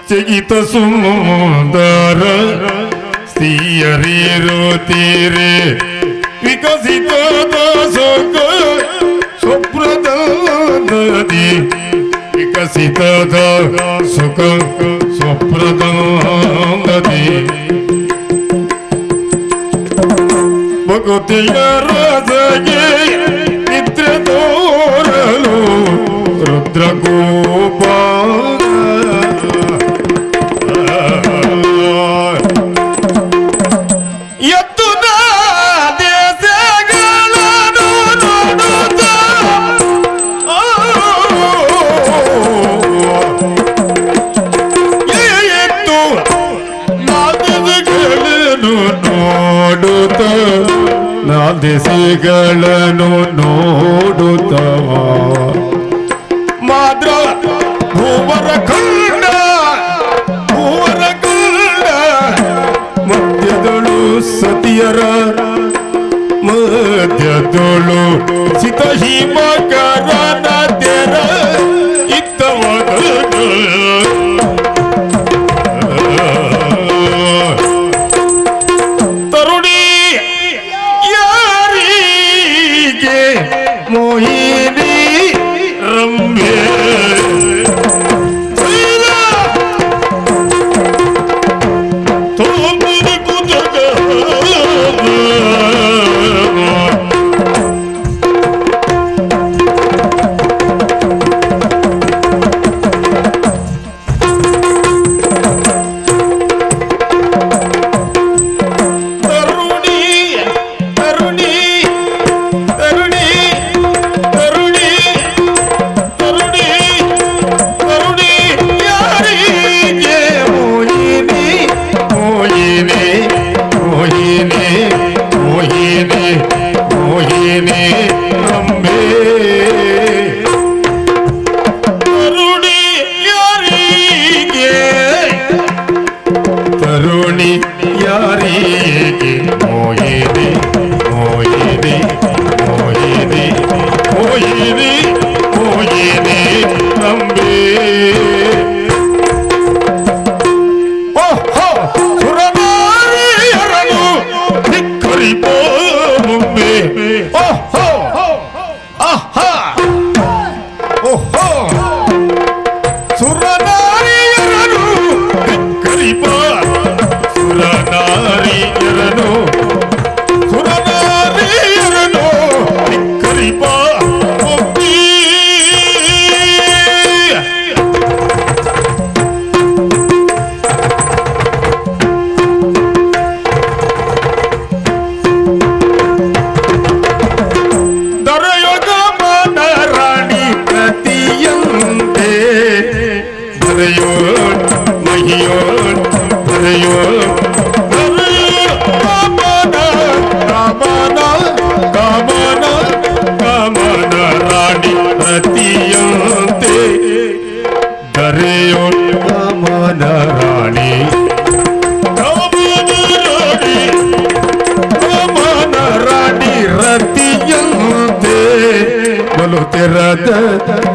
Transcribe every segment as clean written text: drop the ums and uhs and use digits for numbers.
ಚಗಿತ ಸುಂದರ ಸ್ತ್ರೀಯರಿರುತ್ತೀರೆ ವಿಕಸಿತದ ಸುಖ ಸ್ವಪ್ನದ ನದಿ ವಿಕಸಿತದ ಸುಖ ಸ್ವಪ್ನದ ನದಿ ಭಗವತಿಯ ರಾಜಗೆ ನಿದ್ರೆ ತೋರಲು ರುದ್ರಗೋಪ ದೇಶಗಳನ್ನು ನೋಡುತ್ತವ ಮಾತ್ರ ಭೂವರ ಕಂಡ ಮಧ್ಯದಳು ಸತಿಯರ ಮಧ್ಯದಳು ಸಿತ ಹಿಮಕರನ ತೆರ ಇತ್ತವದ ಮೋಹಿನಿ ರಂಭೆ ತೋಮುದಿ ಕುತಕ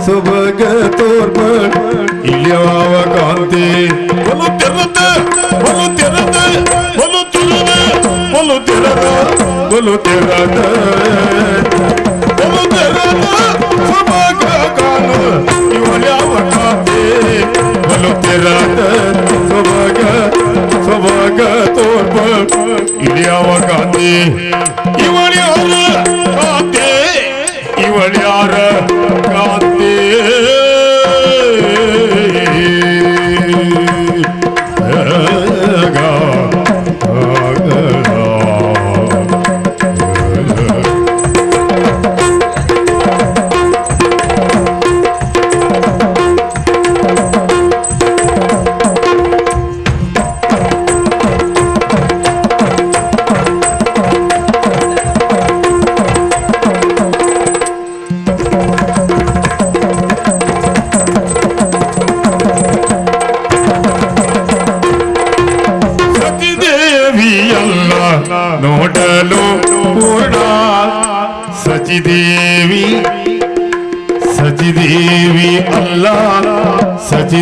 ಸುಭಗ ತೋರ್ಬ ಇಲ್ಯಾವ ಕಾಂತಿ ಬಲು ತೆರದ ಸುಭಗ ಕಾನು ಇವಳ್ಯಾವ ಕಾಂತಿ ಬಲು ತೆರದ ಸುಭಗ ತೋರ್ಬ ಇಲ್ಯಾವ ಕಾಂತಿ ಇವಳ್ಯಾರ ಕಾಂತಿ ಇವಳ್ಯಾರ ಕಾಂತಿ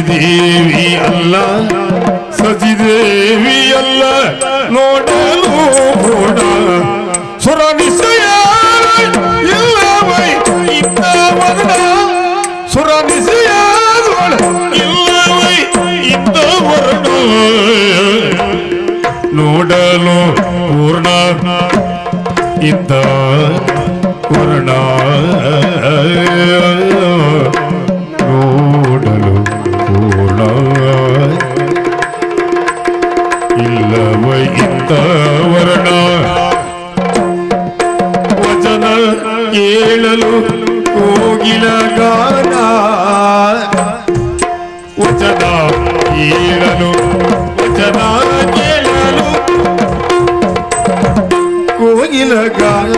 ಸಜಿದೇವಿ ಅಲ್ಲ ಸಜಿದೇವಿ ಅಲ್ಲ ನೋಡಲು ಕೂಡ ಸುರ ನಿಶ್ಚಯ ಇಲ್ಲವೈ ಇದ್ದ ವರ್ಣ ಸುರ ನಿಶ್ಚಯ ಇಲ್ಲವೈ ಇದ್ದ ವರ್ಣ ನೋಡಲು ಪೂರ್ಣ ಇದ್ದ ವರ್ಣ ನೋಡಲು ಪೂರ್ಣ ಇಲ್ಲವೈ ಇದ್ದ ವರ್ಣ ವಚನ ಕೇಳಲು ಕೋಗಿಲ ಗಾನ ವಚನ ಕೇಳಲು ವಚನ ಕೇಳಲು ಕೋಗಿಲ ಗಾನ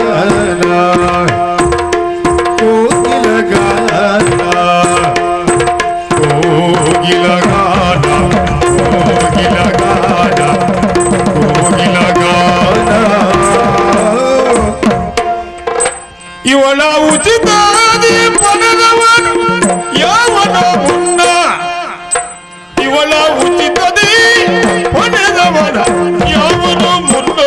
ಕೋಗಿಲ ಗಾನ ಕೋಗಿಲ ಗಾನ ಕೋಗಿಲ ಗಾನ ಕೋಗಿಲ ಗಾನ ಇವಳ ಉಚಿತಾದಿ ಪಡೆದವನು ಯಾವನ ಮುನ್ನ ಇವಳ ಉಚಿತದಿ ಪಡೆದವನ ಯಾವನ ಮುನ್ನ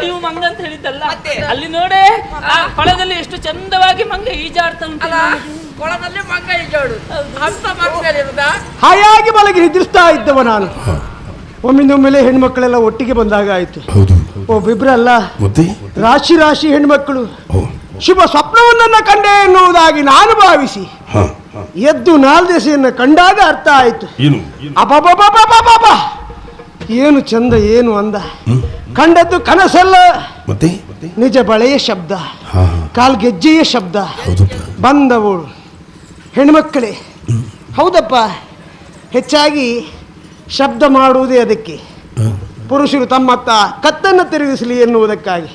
ನೀವು ಮಂಗ ಅಂತ ಹೇಳಿದ್ದಲ್ಲ ಅಲ್ಲಿ ನೋಡೆ ಆ ಕೊಳದಲ್ಲಿ ಎಷ್ಟು ಚಂದವಾಗಿ ಮಂಗ ಈಜಾಡ್ತಾ ಉಂಟು ಕೊಳದಲ್ಲಿ ಮಂಗ ಈಜಾಡು ಹಾಯಾಗಿ ಮಲಗಿ ನಿದ್ರಿಸ್ತಾ ಇದ್ದವ ನಾನು. ಒಮ್ಮಿಂದೊಮ್ಮೆಲೆ ಹೆಣ್ಮಕ್ಳೆಲ್ಲ ಒಟ್ಟಿಗೆ ಬಂದಾಗ ಆಯ್ತು. ಒಬ್ಬಿಬ್ರಲ್ಲ ರಾಶಿ ರಾಶಿ ಹೆಣ್ಮಕ್ಕಳು ಶುಭ ಸ್ವಪ್ನವನ್ನ ಕಂಡೆ ಎನ್ನುವುದಾಗಿ ನಾನು ಭಾವಿಸಿ ಎದ್ದು ನಾಲ್ದೆಸೆಯನ್ನು ಕಂಡಾಗ ಅರ್ಥ ಆಯ್ತು. ಅಬಾಬಾಬಾಬಾಬಾಬಾ ಏನು ಚಂದ ಏನು ಅಂದ. ಕಂಡದ್ದು ಕನಸಲ್ಲ, ನಿಜ ಬಳೆಯ ಶಬ್ದ, ಕಾಲ್ಗೆಜ್ಜೆಯ ಶಬ್ದ. ಬಂದವಳು ಹೆಣ್ಮಕ್ಕಳೇ. ಹೌದಪ್ಪ, ಹೆಚ್ಚಾಗಿ ಶಬ್ದ ಮಾಡುವುದೇ ಅದಕ್ಕೆ. ಪುರುಷರು ತಮ್ಮತ್ತ ಕತ್ತನ್ನು ತಿರುಗಿಸಲಿ ಎನ್ನುವುದಕ್ಕಾಗಿ.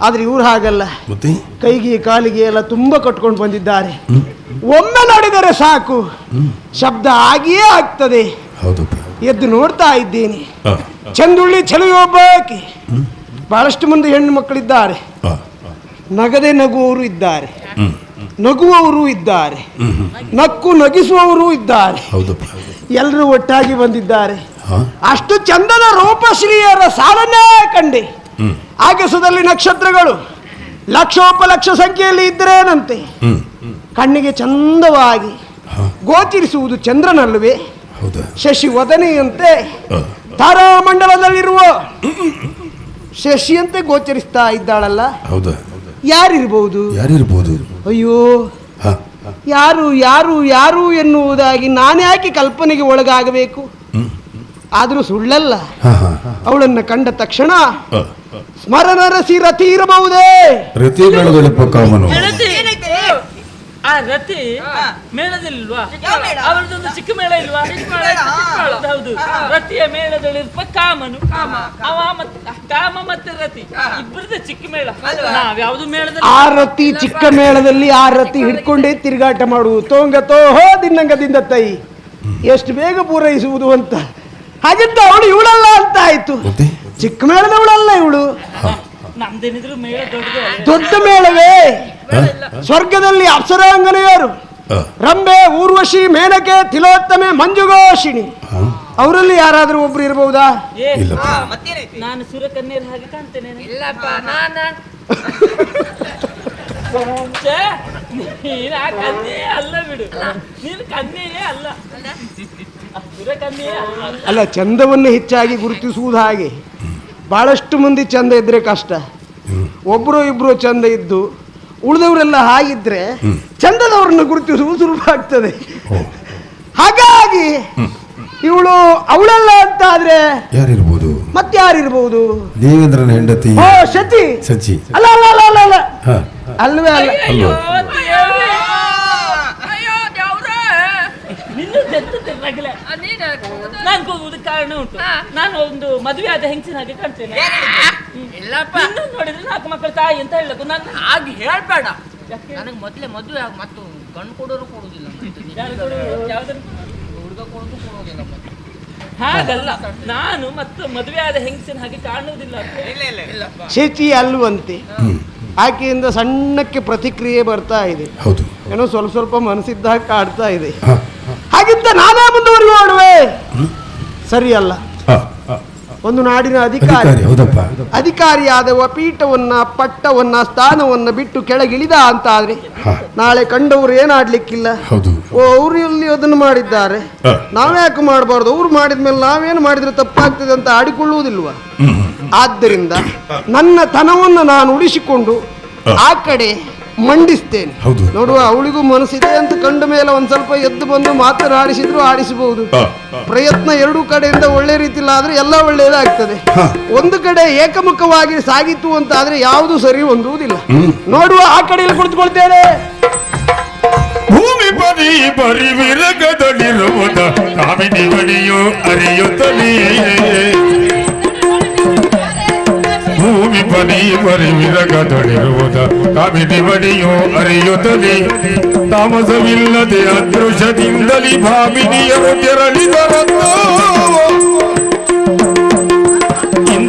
ಆದ್ರೆ ಇವ್ರು ಹಾಗಲ್ಲ, ಕೈಗೆ ಕಾಲಿಗೆ ಎಲ್ಲ ತುಂಬಾ ಕಟ್ಕೊಂಡು ಬಂದಿದ್ದಾರೆ. ಒಮ್ಮೆ ನಡೆದರೆ ಸಾಕು ಶಬ್ದ ಆಗಿಯೇ ಆಗ್ತದೆ. ಎದ್ದು ನೋಡ್ತಾ ಇದ್ದೇನೆ. ಚಂದುಳ್ಳಿ ಚೆಲುವೊಬ್ಬಾಕಿ. ಬಹಳಷ್ಟು ಮಂದಿ ಹೆಣ್ಣು ಮಕ್ಕಳಿದ್ದಾರೆ. ನಗದೆ ನಗುವವರು ಇದ್ದಾರೆ, ನಗುವವರು ಇದ್ದಾರೆ, ನಕ್ಕು ನಗಿಸುವವರು ಇದ್ದಾರೆ. ಎಲ್ಲರೂ ಒಟ್ಟಾಗಿ ಬಂದಿದ್ದಾರೆ. ಅಷ್ಟು ಚಂದದ ರೂಪಶ್ರೀಯರ ಸಾಲನ್ನೇ ಕಂಡೆ. ಆಗಸದಲ್ಲಿ ನಕ್ಷತ್ರಗಳು ಲಕ್ಷೋಪಲಕ್ಷ ಸಂಖ್ಯೆಯಲ್ಲಿ ಇದ್ದರೇನಂತೆ. ಕಣ್ಣಿಗೆ ಚಂದವಾಗಿ ಗೋಚರಿಸುವುದು ಚಂದ್ರನಲ್ಲವೇ? ಶಶಿ ವದನೆಯಂತೆ ತಾರಾಮಂಡಲದಲ್ಲಿರುವ ಶಶಿಯಂತೆ ಗೋಚರಿಸ್ತಾ ಇದ್ದಾಳಲ್ಲ. ಯಾರಿರ್ಬಹುದು? ಅಯ್ಯೋ, ಯಾರು ಯಾರು ಯಾರು ಎನ್ನುವುದಾಗಿ ನಾನ್ಯಾಕೆ ಕಲ್ಪನೆಗೆ ಒಳಗಾಗಬೇಕು? ಆದರೂ ಸುಳ್ಳಲ್ಲ. ಅವಳನ್ನ ಕಂಡ ತಕ್ಷಣ ಸ್ಮರಣರಸಿ ರತಿ ಇರಬಹುದೇ? ಆ ರತಿ ಮೇಳದಲ್ಲಿಲ್ವಾ? ಅವರದೊಂದು ಚಿಕ್ಕ ಮೇಳ ಇಲ್ವಾ? ಹೌದು, ರತಿಯ ಮೇಳದಲ್ಲಿರುವ ಕಾಮನು, ಅವ ಕಾಮ ಮತ್ತೆ ರತಿ ಇಬ್ಬರದ ಚಿಕ್ಕ ಮೇಳ. ನಾವ್ಯಾವ್ದು ಮೇಳದಲ್ಲಿ ಆ ರತಿ ಚಿಕ್ಕ ಮೇಳದಲ್ಲಿ ಆ ರತಿ ಹಿಡ್ಕೊಂಡೇ ತಿರುಗಾಟ ಮಾಡುವುದು. ತೋಂಗ ತೋಹೋ ದಿನ್ನಂಗದಿಂದ ತೈ ಎಷ್ಟು ಬೇಗ ಪೂರೈಸುವುದು ಅಂತ. ಹಾಗಿದ್ದ ಅವಳು ಇವಳಲ್ಲ ಅಂತ ಆಯ್ತು. ಚಿಕ್ಕ ಮೇಳದವಳಲ್ಲ ಇವಳು. ನಮ್ದೇನಿದ್ರು ಮೇಳ ದೊಡ್ಡ ಮೇಳವೇ. ಸ್ವರ್ಗದಲ್ಲಿ ಅಪ್ಸರಾಂಗನೆಯರು ರಂಬೆ, ಊರ್ವಶಿ, ಮೇನಕೆ, ತಿಲೋತ್ತಮೆ, ಮಂಜುಘೋಷಿಣಿ. ಅವರಲ್ಲಿ ಯಾರಾದ್ರೂ ಒಬ್ರು ಇರಬಹುದಾ? ನಾನು ಸುರಕನ್ಯರ ಹಾಗೆ ಕಾಣ್ತೇನೆ. ಇಲ್ಲಪ್ಪ ನಾನು ನೀನ್ ಆ ಕನ್ಯೆ ಅಲ್ಲ ಬಿಡು, ನೀನು ಕನ್ಯೆಯೇ ಅಲ್ಲ, ಸುರಕನ್ಯೆಯೇ ಅಲ್ಲ. ಅಲ್ಲ, ಚಂದವನ್ನು ಹೆಚ್ಚಾಗಿ ಗುರುತಿಸುವುದು ಹಾಗೆ. ಬಹಳಷ್ಟು ಮಂದಿ ಚಂದ ಇದ್ರೆ ಕಷ್ಟ. ಒಬ್ರು ಇಬ್ರು ಚಂದ ಇದ್ದು ಉಳಿದವರೆಲ್ಲ ಹಾಗಿದ್ರೆ ಚಂದದವರನ್ನು ಗುರುತಿಸುವುದು ಸುಲಭ ಆಗ್ತದೆ. ಹಾಗಾಗಿ ಇವಳು ಅವಳಲ್ಲ ಅಂತ ಆದ್ರೆ ಯಾರಿರ್ಬೋದು? ಮತ್ತಾರಿರ್ಬಹುದು? ದೇವೇಂದ್ರನ ಹೆಂಡತಿ. ಓ, ಶಚಿ. ಸಚಿ. ಅಲ್ಲ ಅಲ್ಲ ಅಲ್ಲ ಅಲ್ಲ ಅಲ್ಲ, ಹ. ಅಲ್ವೇ ಅಲ್ಲ. ಅಯ್ಯೋ ದೇವ್ರೇ, ಅಯ್ಯೋ ದೇವ್ರೇ, ನಿನ್ನ ತೆತ್ತುತ್ತಿರ್ಲಾಗಿಲ್ಲ. ನೀನು ನಾನು ಕೂಗುವುದಕ್ಕೆ ಕಾರಣ ಉಂಟು. ನಾನು ಒಂದು ಮದುವೆ ಆದ ಹೆಂಗಸಿನ ಹಾಗೆ ಕಾಣ್ತೇನೆ. ಇಲ್ಲಪ್ಪ, ನಿನ್ನ ನೋಡಿದ್ರೆ 4 ಮಕ್ಕಳ ತಾಯಿ ಅಂತ ಹೇಳಬೇಕು. ನಾನು ಹಾಗೆ ಹೇಳ್ಬೇಡ. ನನಗೆ ಮೊದಲೇ ಮದುವೆ ಆಗ ಮತ್ತು ಗಂಡು ಕೊಡೋರು ಕೊಡುದಿಲ್ಲ, ಹುಡುಗ ಕೊಡೋದು ಕೊಡೋದಿಲ್ಲ. ಹಾಗಲ್ಲ, ನಾನು ಮತ್ತು ಮದುವೆ ಆದ ಹೆಂಗಸಿನ ಹಾಗೆ ಕಾಣುವುದಿಲ್ಲ. ಇಲ್ಲಪ್ಪ, ಶಚಿ ಅಲ್ವಂತೆ. ಆಕೆಯಿಂದ ಸಣ್ಣಕ್ಕೆ ಪ್ರತಿಕ್ರಿಯೆ ಬರ್ತಾ ಇದೆ. ಹೌದು. ಏನೋ ಸ್ವಲ್ಪ ಸ್ವಲ್ಪ ಮನಸ್ಸಿದ್ದಾಗ ಕಾಡ್ತಾ ಇದೆ. ಹಾಗಿದ್ದ ನಾನೇ ಮುಂದುವರಿಯುವೆ ಸರಿ ಅಲ್ಲ. ಒಂದು ನಾಡಿನ ಅಧಿಕಾರಿ, ಹೌದಪ್ಪ, ಅಧಿಕಾರಿಯಾದವ ಪೀಠವನ್ನ, ಪಟ್ಟವನ್ನ, ಸ್ಥಾನವನ್ನ ಬಿಟ್ಟು ಕೆಳಗಿಳಿದ ಅಂತ ಆದ್ರೆ ನಾಳೆ ಕಂಡವರು ಏನಾಡ್ಲಿಕ್ಕಿಲ್ಲ. ಹೌದು. ಓ, ಅವರು ಎಲ್ಲಿ ಅದನ್ನು ಮಾಡಿದ್ದಾರೆ, ನಾವ್ಯಾಕೆ ಮಾಡಬಾರ್ದು, ಅವ್ರು ಮಾಡಿದ್ಮೇಲೆ ನಾವೇನು ಮಾಡಿದ್ರೆ ತಪ್ಪಾಗ್ತದೆ ಅಂತ ಆಡಿಕೊಳ್ಳುವುದಿಲ್ವ? ಆದ್ದರಿಂದ ನನ್ನ ತನವನ್ನು ನಾನು ಉಳಿಸಿಕೊಂಡು ಆ ಕಡೆ ಮಂಡಿಸ್ತೇನೆ. ನೋಡುವ, ಅವಳಿಗೂ ಮನಸ್ಸಿದೆ ಅಂತ ಕಂಡ ಮೇಲೆ ಒಂದ್ ಸ್ವಲ್ಪ ಎದ್ದು ಬಂದು ಮಾತನಾಡಿಸಿದ್ರು ಆಡಿಸಬಹುದು. ಪ್ರಯತ್ನ ಎರಡೂ ಕಡೆಯಿಂದ ಒಳ್ಳೆ ರೀತಿಯಲ್ಲಿ ಆದ್ರೆ ಎಲ್ಲ ಒಳ್ಳೆಯದಾಗ್ತದೆ. ಒಂದು ಕಡೆ ಏಕಮುಖವಾಗಿ ಸಾಗಿತ್ತು ಅಂತ ಆದ್ರೆ ಯಾವುದು ಸರಿ ಹೊಂದುವುದಿಲ್ಲ. ನೋಡುವ, ಆ ಕಡೆಯಲ್ಲಿ ಕುಳಿತುಕೊಳ್ತೇನೆ. ಭೂಮಿ ಬರೀ ಬರಿ ವಿರಗದಲ್ಲಿರುವುದ ಕಾಮಿನಿ ಬಡಿಯೋ ಅರಿಯುತ್ತಲೇ. ಭೂಮಿ ಬರೀ ಬರಿ ವಿರಗದಲ್ಲಿರುವುದ ಕಾಮಿನಿ ಬಡಿಯೋ ಅರಿಯುತ್ತಲೇ. ತಾಮಸವಿಲ್ಲದೆ ಅದೃಶದಿಂದಲೇ ಭಾಮಿನಿಯರು ತೆರಳಿದರತ್ತೋ.